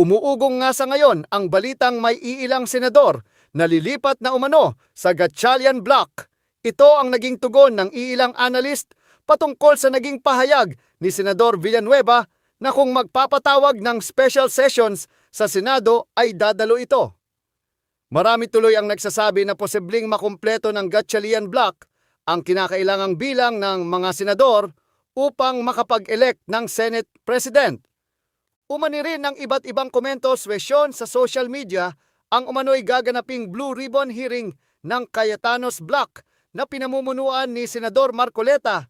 Umuugong nga sa ngayon ang balitang may iilang senador na lilipat na umano sa Gatchalian Block. Ito ang naging tugon ng iilang analyst patungkol sa naging pahayag ni Senador Villanueva na kung magpapatawag ng special sessions sa Senado ay dadalo ito. Marami tuloy ang nagsasabi na posibleng makumpleto ng Gatchalian Block ang kinakailangang bilang ng mga senador upang makapag-elect ng Senate President. Umani rin ng iba't ibang komento swesyon sa social media ang umano'y gaganaping Blue Ribbon hearing ng Cayetanos Block na pinamumunuan ni Senador Marcoleta.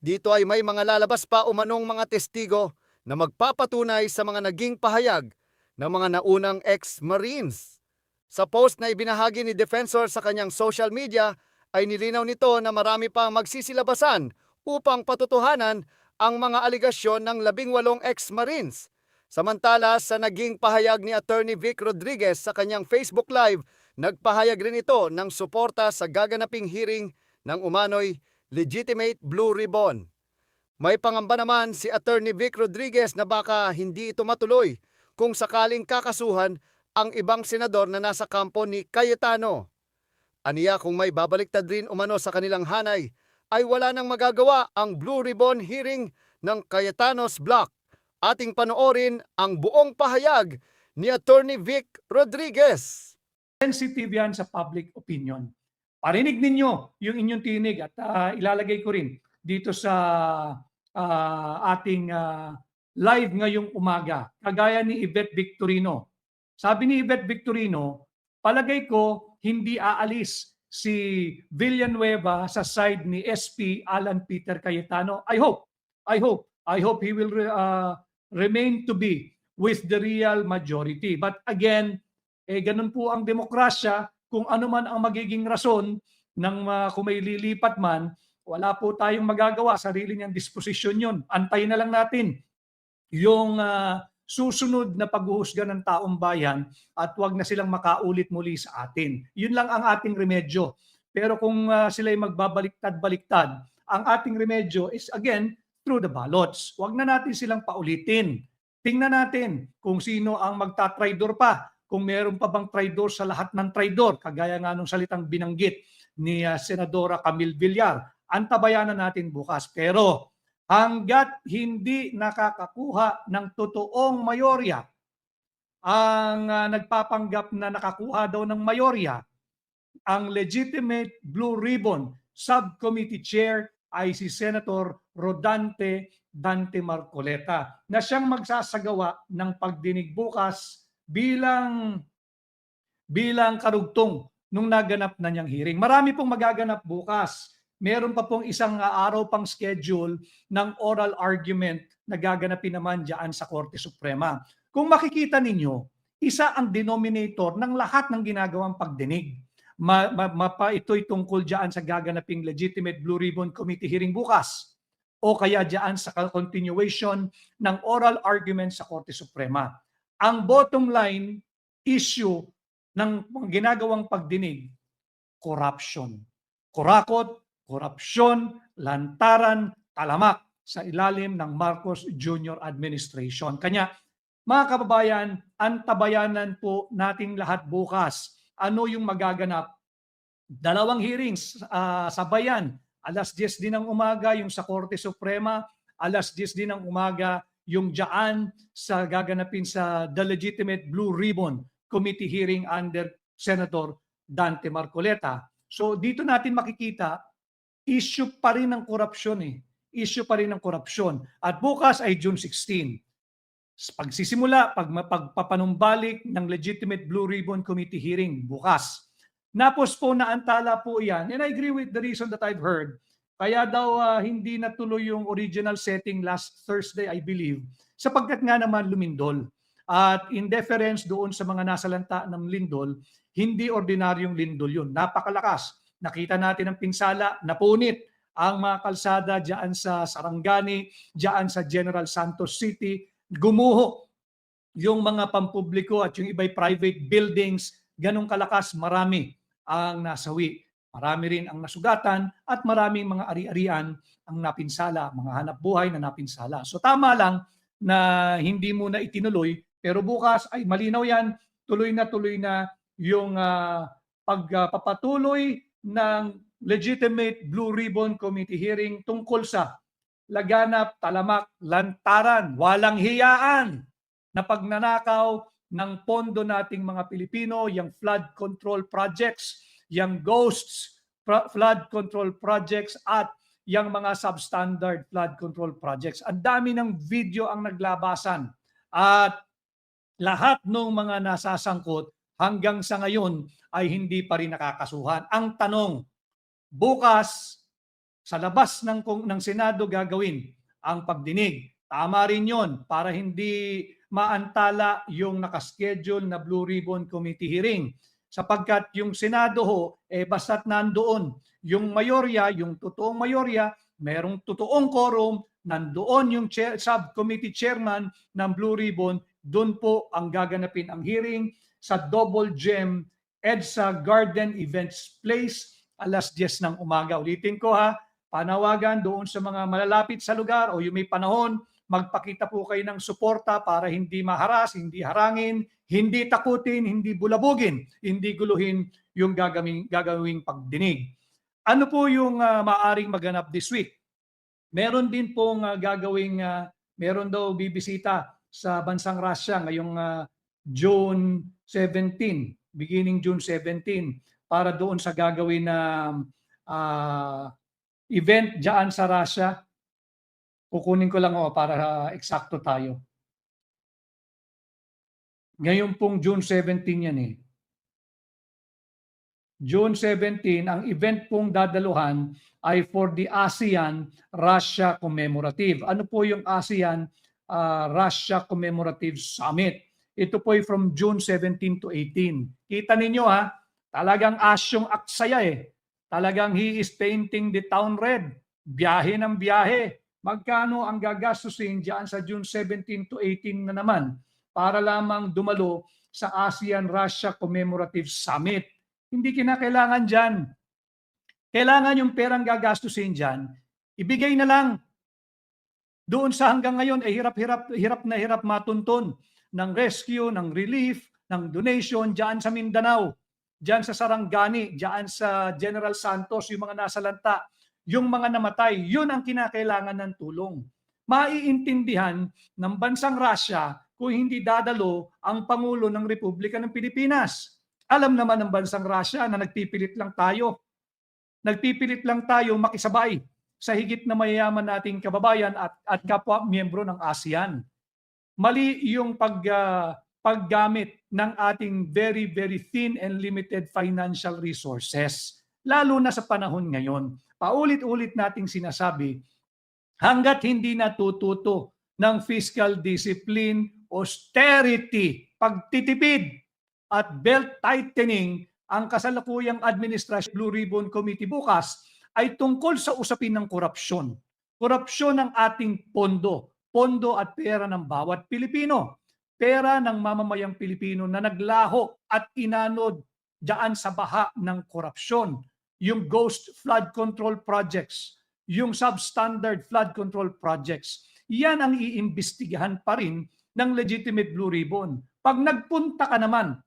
Dito ay may mga lalabas pa umanong mga testigo na magpapatunay sa mga naging pahayag ng mga naunang ex-Marines. Sa post na ibinahagi ni Defensor sa kanyang social media ay nilinaw nito na marami pang magsisilabasan upang patutuhanan ang mga aligasyon ng 18 ex-Marines. Samantala sa naging pahayag ni Attorney Vic Rodriguez sa kanyang Facebook Live, nagpahayag rin ito ng suporta sa gaganaping hearing ng umano'y legitimate Blue Ribbon. May pangamba naman si Attorney Vic Rodriguez na baka hindi ito matuloy kung sakaling kakasuhan ang ibang senador na nasa kampo ni Cayetano. Aniya kung may babaliktad rin umano sa kanilang hanay, ay wala nang magagawa ang Blue Ribbon hearing ng Cayetanos Block. Ating panoorin ang buong pahayag ni Attorney Vic Rodriguez. Sensitive yan sa public opinion. Parinig ninyo yung inyong tinig at ilalagay ko rin dito sa ating live ngayong umaga. Kagaya ni Yvette Victorino. Sabi ni Yvette Victorino, palagay ko hindi aalis si Villanueva sa side ni SP Alan Peter Cayetano. I hope he will remain to be with the real majority. But again, ganun po ang demokrasya. Kung ano man ang magiging rason ng kung may lilipat man, wala po tayong magagawa. Sarili niyang disposisyon yun. Antayin na lang natin yung susunod na paghuhusga ng taong bayan at wag na silang makaulit muli sa atin. Yun lang ang ating remedyo. Pero kung sila'y magbabaliktad-baliktad, ang ating remedyo is again, through the ballots. Huwag na natin silang paulitin. Tingnan natin kung sino ang magtatraidor pa. Kung meron pa bang traidor sa lahat ng traidor. Kagaya nga nung salitang binanggit ni Senadora Camille Villar. Antabayanan natin bukas. Pero hanggat hindi nakakakuha ng totoong mayorya, ang nagpapanggap na nakakuha daw ng mayorya, ang legitimate Blue Ribbon Subcommittee Chair ay si Senator Rodante Dante Marcoleta na siyang magsasagawa ng pagdinig bukas bilang karugtong nung naganap na niyang hearing. Marami pong magaganap bukas. Meron pa pong isang araw pang schedule ng oral argument na gaganapin naman diyan sa Korte Suprema. Kung makikita ninyo, isa ang denominator ng lahat ng ginagawang pagdinig. Ito'y tungkol diyan sa gaganaping legitimate Blue Ribbon Committee hearing bukas o kaya diyan sa continuation ng oral argument sa Korte Suprema. Ang bottom line issue ng ginagawang pagdinig, corruption. Kurakot, korupsyon, lantaran, talamak sa ilalim ng Marcos Jr. administration. Kanya, mga kababayan, antabayanan po nating lahat bukas. Ano yung magaganap? 2 hearings sabayan. Alas 10 din ng umaga yung sa Korte Suprema, alas 10 din ng umaga yung diyan sa gaganapin sa The Legitimate Blue Ribbon Committee hearing under Senator Dante Marcoleta. So dito natin makikita, issue pa rin ng korupsyon Issue pa rin ng korupsyon. At bukas ay June 16. Pagsisimula, pagpapanumbalik ng Legitimate Blue Ribbon Committee hearing bukas. Na-postpone na antala po yan. And I agree with the reason that I've heard. Kaya daw hindi natuloy yung original setting last Thursday, I believe, sapagkat nga naman lumindol. At in deference doon sa mga nasalanta ng lindol, hindi ordinaryong lindol yun. Napakalakas. Nakita natin ang pinsala, napunit ang mga kalsada diyan sa Sarangani, diyan sa General Santos City, gumuho yung mga pampubliko at yung iba'y private buildings, ganong kalakas, marami ang nasawi. Marami rin ang nasugatan at maraming mga ari-arian ang napinsala, mga hanap buhay na napinsala. So tama lang na hindi muna itinuloy Pero bukas ay malinaw yan, tuloy na yung pagpapatuloy ng legitimate Blue Ribbon Committee hearing tungkol sa laganap, talamak, lantaran, walang hiyaan na pagnanakaw ng pondo nating mga Pilipino, yung flood control projects, yung ghosts flood control projects at yung mga substandard flood control projects. Ang dami ng video ang naglabasan at lahat ng mga nasasangkot hanggang sa ngayon ay hindi pa rin nakakasuhan. Ang tanong, bukas sa labas ng Senado gagawin ang pagdinig. Tama rin yon para hindi maantala yung nakaschedule na Blue Ribbon Committee hearing. Sapagkat yung Senado ho, basta't nandoon yung mayorya, yung totoong mayorya, merong totoong quorum, nandoon yung subcommittee chairman ng Blue Ribbon, doon po ang gaganapin ang hearing sa Double Gem EDSA Garden Events Place alas 10 ng umaga. Ulitin ko ha, panawagan doon sa mga malalapit sa lugar o yung may panahon, magpakita po kayo ng suporta para hindi maharas, hindi harangin, hindi takutin, hindi bulabugin, hindi guluhin yung gagawing pagdinig. Ano po yung maaring maganap this week? Meron din pong meron daw bibisita sa bansang Russia ngayong June 17, beginning June 17, para doon sa gagawin na event dyan sa Russia. Kukunin ko lang para eksakto tayo. Ngayon pong June 17 yan eh. June 17, ang event pong dadaluhan ay for the ASEAN-Russia Commemorative. Ano po yung ASEAN-Russia Commemorative Summit? Ito po ay from June 17 to 18. Kita ninyo ha, talagang asyong aksaya eh. Talagang he is painting the town red. Biyahe ng biyahe. Magkano ang gagastusin diyan sa June 17 to 18 na naman para lamang dumalo sa ASEAN-Russia Commemorative Summit? Hindi kinakailangan dyan. Kailangan yung perang gagastusin dyan, ibigay na lang. Doon sa hanggang ngayon, hirap na hirap matuntun ng rescue, ng relief, ng donation dyan sa Mindanao, dyan sa Sarangani, dyan sa General Santos, yung mga nasalanta, yung mga namatay, yun ang kinakailangan ng tulong. Maiintindihan ng bansang Russia kung hindi dadalo ang Pangulo ng Republika ng Pilipinas. Alam naman ng bansang Russia na nagpipilit lang tayo makisabay sa higit na mayayaman nating kababayan at kapwa miyembro ng ASEAN. Mali yung paggamit ng ating very, very thin and limited financial resources, lalo na sa panahon ngayon. Paulit-ulit nating sinasabi, hanggat hindi natututo ng fiscal discipline, austerity, pagtitipid, at belt tightening, ang kasalukuyang administrasyon Blue Ribbon Committee bukas ay tungkol sa usapin ng korupsyon. Korupsyon ng ating pondo at pera ng bawat Pilipino. Pera ng mamamayang Pilipino na naglaho at inanod dyan sa baha ng korupsyon. Yung ghost flood control projects, yung substandard flood control projects, yan ang iimbestigahan pa rin ng legitimate Blue Ribbon. Pag nagpunta ka naman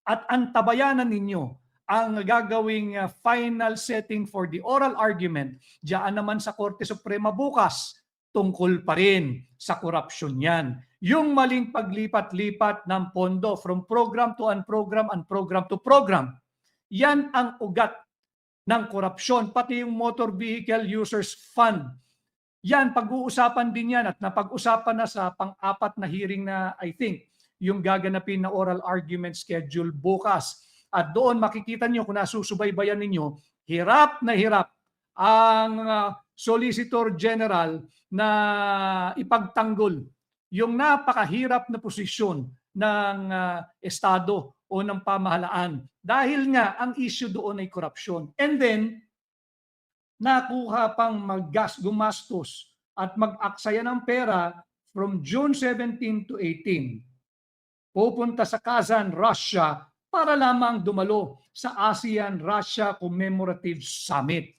at antabayanan ninyo ang gagawing final setting for the oral argument, diyan naman sa Korte Suprema bukas, tungkol pa rin sa korupsyon yan. Yung maling paglipat-lipat ng pondo from program to unprogram and program to program, yan ang ugat ng korupsyon. Pati yung Motor Vehicle Users Fund, yan, pag-uusapan din yan at napag-usapan na sa pang-apat na hearing na I think yung gaganapin na oral argument schedule bukas. At doon makikita nyo kung nasusubaybayan ninyo, hirap na hirap ang Solicitor General na ipagtanggol yung napakahirap na posisyon ng Estado o ng pamahalaan. Dahil nga ang issue doon ay korupsyon. And then, nakuha pang gumastos at mag-aksaya ng pera from June 17 to 18. Pupunta sa Kazan, Russia para lamang dumalo sa ASEAN-Russia Commemorative Summit.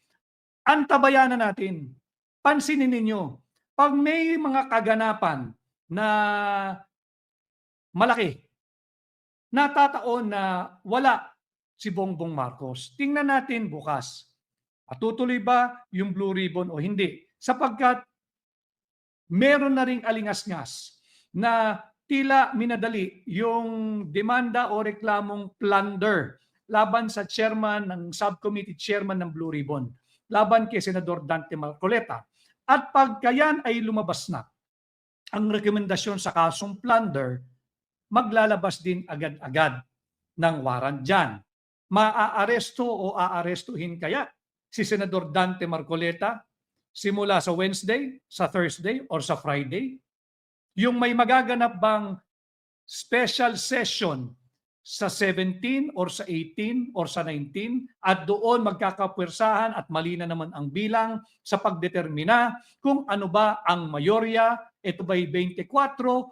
Antabayanan natin. Pansinin ninyo, pag may mga kaganapan na malaki. Natataon na wala si Bongbong Marcos. Tingnan natin bukas. Matutuloy ba yung Blue Ribbon o hindi? Sapagkat meron na ring alingas-ngas na tila minadali yung demanda o reklamong plunder laban sa chairman ng subcommittee chairman ng Blue Ribbon, laban kay Senador Dante Marcoleta. At pagka yan ay lumabas na ang rekomendasyon sa kasong plunder, maglalabas din agad-agad ng warrant dyan. Maaaresto o aarestuhin kaya si Senador Dante Marcoleta simula sa Wednesday, sa Thursday, or sa Friday? Yung may magaganap bang special session sa 17 or sa 18 or sa 19 at doon magkakapwersahan at mali na naman ang bilang sa pagdetermina kung ano ba ang mayorya, ito ba'y 24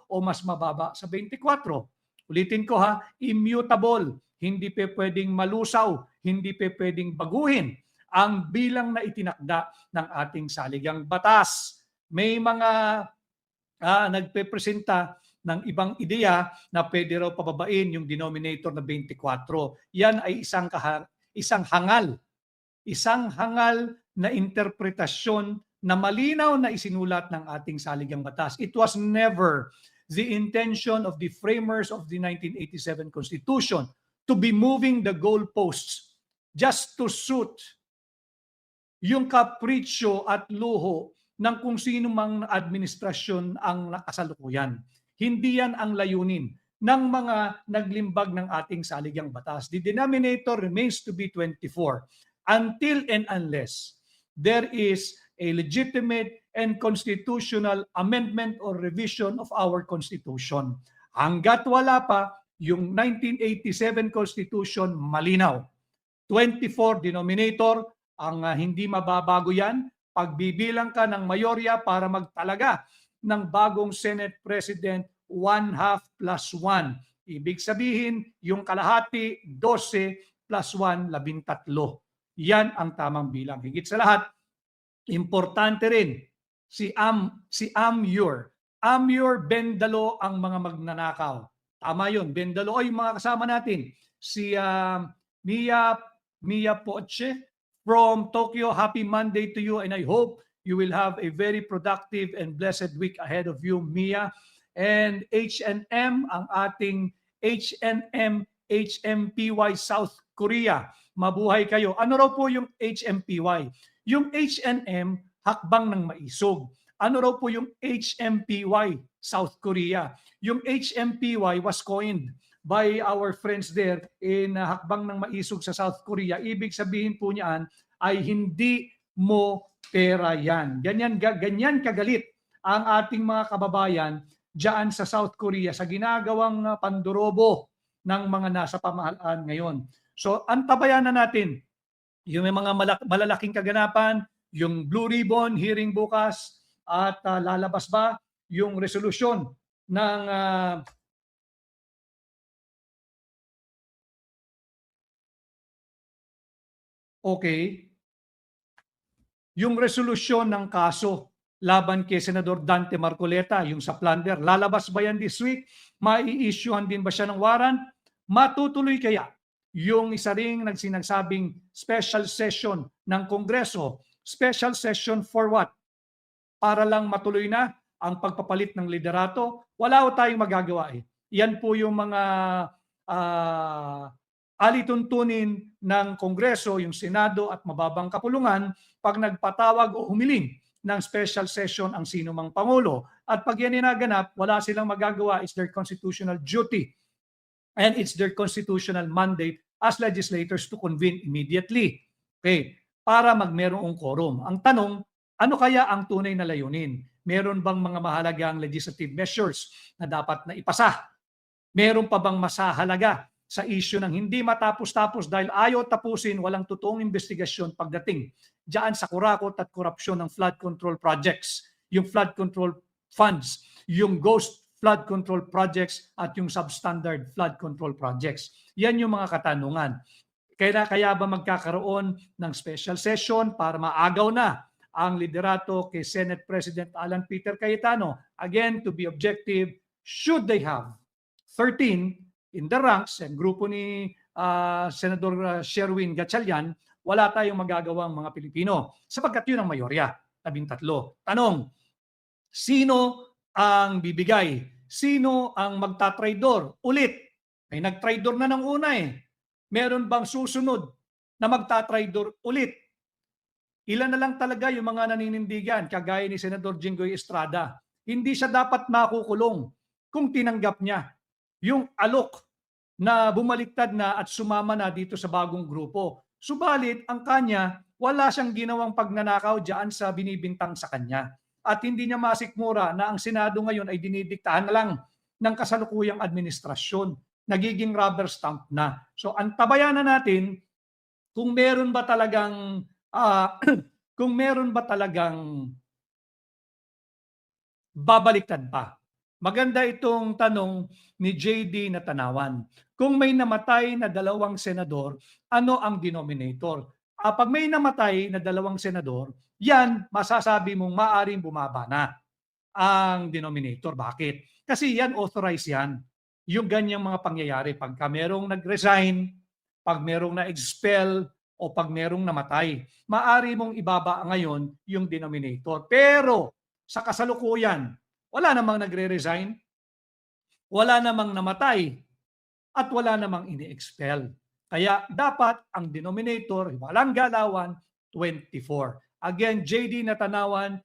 o mas mababa sa 24. Ulitin ko ha, immutable, hindi pa pwedeng malusaw, hindi pa pwedeng baguhin ang bilang na itinakda ng ating saligang batas. May mga nagpepresenta ng ibang ideya na pwede raw pababain yung denominator na 24. Yan ay isang hangal na interpretasyon na malinaw na isinulat ng ating saligang batas. It was never the intention of the framers of the 1987 Constitution to be moving the goalposts just to suit yung kapritsyo at luho ng kung sino mang administrasyon ang nakasalukuyan. Hindi yan ang layunin ng mga naglimbag ng ating saligang batas. The denominator remains to be 24 until and unless there is a legitimate and constitutional amendment or revision of our Constitution. Hanggat wala pa, yung 1987 Constitution malinaw. 24 denominator, ang hindi mababago yan. Pagbibilang ka ng mayorya para magtalaga ng bagong Senate President, 1/2 plus 1. Ibig sabihin, yung kalahati, 12 plus 1, 13. Yan ang tamang bilang. Higit sa lahat, importante rin, si Amur. Amur, Bendalo ang mga magnanakaw. Tama yun, Bendalo. O yung mga kasama natin, si Mia Poche from Tokyo, happy Monday to you and I hope you will have a very productive and blessed week ahead of you, Mia. And HNM, ang ating HMPY South Korea. Mabuhay kayo. Ano raw po yung HMPY? Yung HNM, hakbang ng maisog. Ano raw po yung HMPY South Korea? Yung HMPY was coined by our friends there in hakbang ng maisog sa South Korea. Ibig sabihin po niyan ay hindi mo pera yan. Ganyan kagalit ang ating mga kababayan diyan sa South Korea sa ginagawang pandurobo ng mga nasa pamahalaan ngayon. So antabayan na natin yung may mga malalaking kaganapan, yung Blue Ribbon hearing bukas at lalabas ba yung resolusyon ng yung resolusyon ng kaso laban kay Senador Dante Marcoleta, yung sa plunder, lalabas ba yan this week? Mai-issuehan din ba siya ng warrant? Matutuloy kaya yung isa ring nagsinasabing special session ng Kongreso? Special session for what? Para lang matuloy na ang pagpapalit ng liderato? Wala tayong magagawa eh. Yan po yung mga alituntunin ng Kongreso, yung Senado at mababang kapulungan pag nagpatawag o humiling ng special session ang sino mang Pangulo. At pag yan inaganap, wala silang magagawa. It's their constitutional duty and it's their constitutional mandate as legislators to convene immediately. Okay, para magmerong quorum. Ang tanong, ano kaya ang tunay na layunin? Meron bang mga mahalagang legislative measures na dapat na ipasa? Meron pa bang masahalaga sa issue ng hindi matapos-tapos dahil ayaw tapusin, walang totoong investigasyon pagdating diyan sa kurakot at korupsyon ng flood control projects, yung flood control funds, yung ghost flood control projects at yung substandard flood control projects. Yan yung mga katanungan. Kaya ba magkakaroon ng special session para maagaw na ang liderato kay Senate President Alan Peter Cayetano? Again, to be objective, should they have 13 in the ranks, ang grupo ni Senador Sherwin Gatchalian, wala tayong magagawang mga Pilipino sapagkat yun ang mayorya, 13. Tanong, sino ang bibigay? Sino ang magtatraidor? Ulit, may nagtraidor na ng una eh. Meron bang susunod na magtatraidor ulit? Ilan na lang talaga yung mga naninindigan, kagaya ni Senador Jinggoy Estrada. Hindi siya dapat makukulong kung tinanggap niya yung alok na bumaliktad na at sumama na dito sa bagong grupo. Subalit, ang kanya, wala siyang ginawang pagnanakaw diyan sa binibintang sa kanya. At hindi niya masikmura na ang Senado ngayon ay dinidiktahan na lang ng kasalukuyang administrasyon. Nagiging rubber stamp na. So, antabayan na natin kung meron ba talagang kung meron ba talagang babaliktad pa. Maganda itong tanong ni JD na Tanawan. Kung may namatay na 2 senador, ano ang denominator? Pag may namatay na 2 senador, yan masasabi mong maaring bumaba na ang denominator. Bakit? Kasi yan authorized yan. Yung ganyang mga pangyayari. Pagka merong nag-resign, pag merong na-expel, o pag merong namatay, maari mong ibaba ngayon yung denominator. Pero sa kasalukuyan, wala namang nagre-resign, wala namang namatay, at wala namang ini-expel. Kaya dapat ang denominator, walang galawan, 24. Again, JD Natanawan,